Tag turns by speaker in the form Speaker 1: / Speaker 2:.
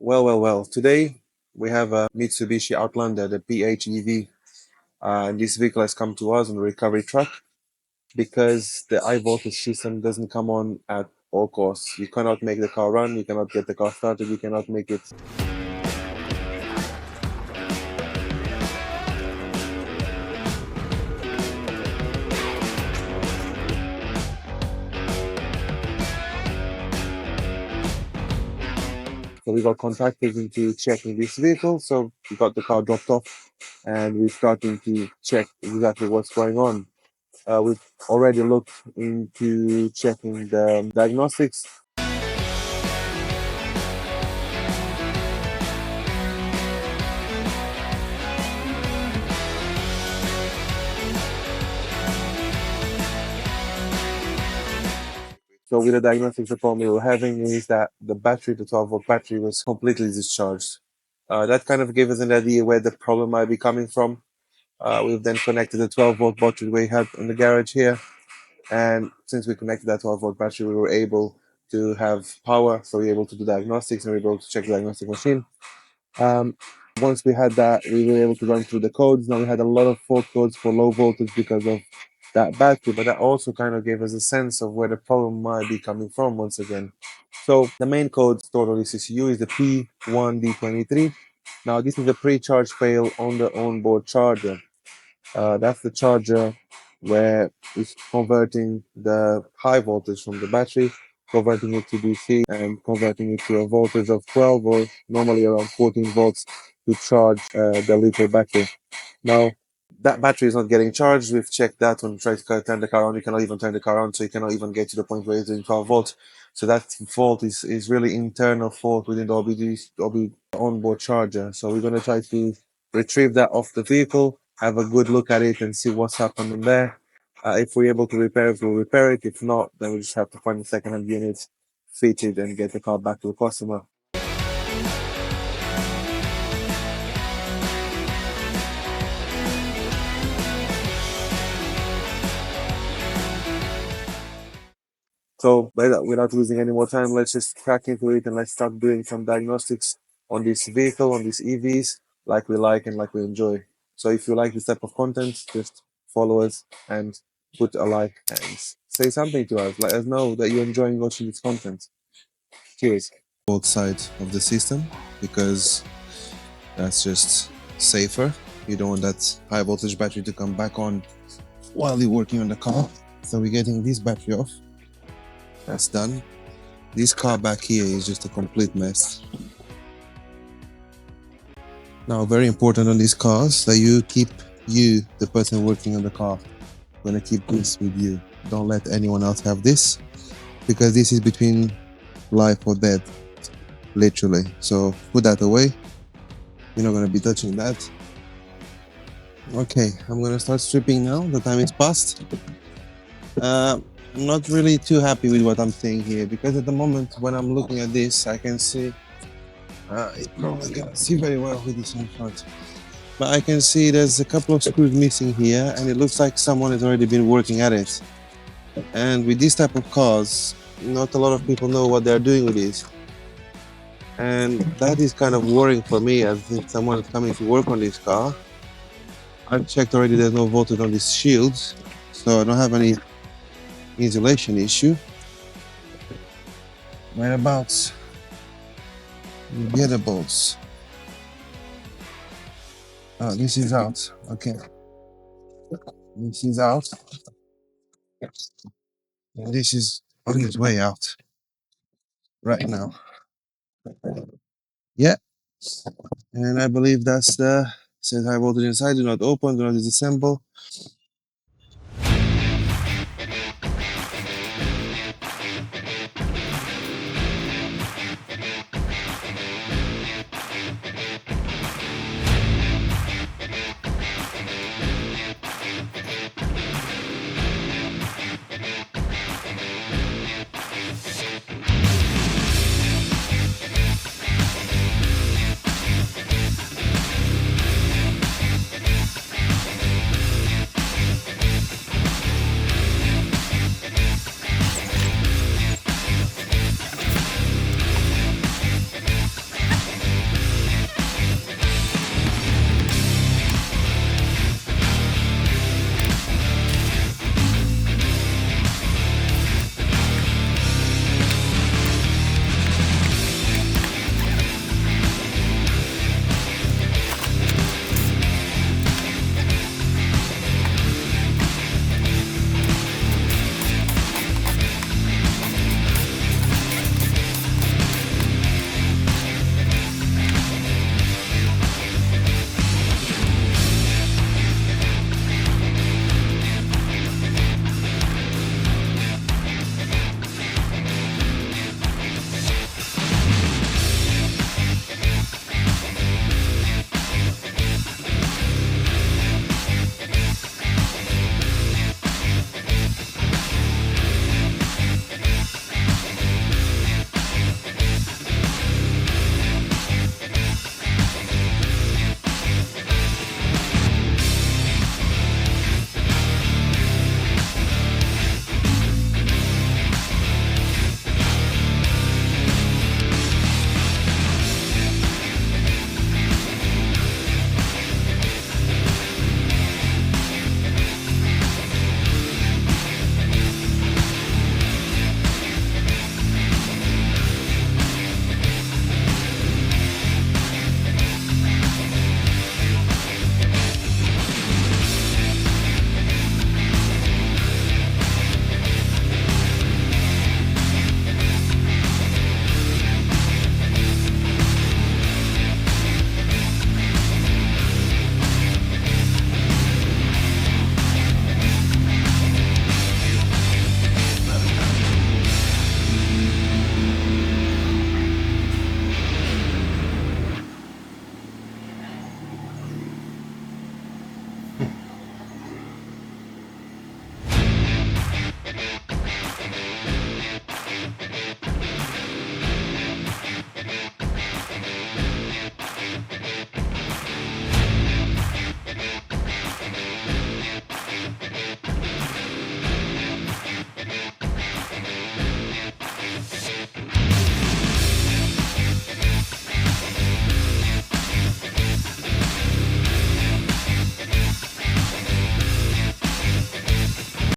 Speaker 1: Well. Today we have a Mitsubishi Outlander, the PHEV. And this vehicle has come to us on a recovery truck because the high voltage system doesn't come on at all costs. You cannot make the car run, you cannot get the car started, you cannot make it. So we got contractors into checking this vehicle. So we got the car dropped off and we're starting to check exactly what's going on. We've already looked into checking the diagnostics. So with the diagnostics, the problem we were having is that the battery, the 12-volt battery, was completely discharged. That kind of gave us an idea where the problem might be coming from. We've then connected the 12-volt battery we had in the garage here, and since we connected that 12-volt battery, we were able to have power, so we were able to do diagnostics and we were able to check the diagnostic machine. Um, Once we had that, we were able to run through the codes. Now we had a lot of fault codes for low voltage because of that battery, but that also kind of gave us a sense of where the problem might be coming from once again. So the main code stored on this ECU is the P1D23. Now this is a pre-charge fail on the onboard charger. That's the charger where it's converting the high voltage from the battery, converting it to DC and converting it to a voltage of 12 or normally around 14 volts to charge the little battery. Now, that battery is not getting charged. We've checked that when we try to turn the car on. You cannot even turn the car on, so you cannot even get to the point where it's doing 12 volts. So that fault is really internal fault within the OB onboard charger. So we're going to try to retrieve that off the vehicle, have a good look at it and see what's happening there. If we're able to repair it, we'll repair it. If not, then we just have to find a second-hand unit, fit it, and get the car back to the customer. So without losing any more time, let's just crack into it and let's start doing some diagnostics on this vehicle, on these EVs, like we like and like we enjoy. So if you like this type of content, just follow us and put a like and say something to us. Let us know that you're enjoying watching this content. Cheers. Both sides of the system because that's just safer. You don't want that high voltage battery to come back on while you're working on the car. So we're getting this battery off. That's done. This car back here is just a complete mess. Now, very important on these cars that you, the person working on the car, gonna keep this with you. Don't let anyone else have this because this is between life or death, literally. So put that away. You're not gonna be touching that. Okay, I'm gonna start stripping now. The time is past. I'm not really too happy with what I'm seeing here because at the moment when I'm looking at this, I can see you probably can't see very well with this in front, but I can see there's a couple of screws missing here and it looks like someone has already been working at it. And with this type of cars, not a lot of people know what they're doing with it, and that is kind of worrying for me as if someone is coming to work on this car. I've checked already, there's no voltage on these shields, so I don't have any insulation issue. Whereabouts? Get the bolts. Oh, this is out. Okay. This is out. And this is on its way out right now. Yeah. And I believe that's the says high voltage inside. Do not open, do not disassemble.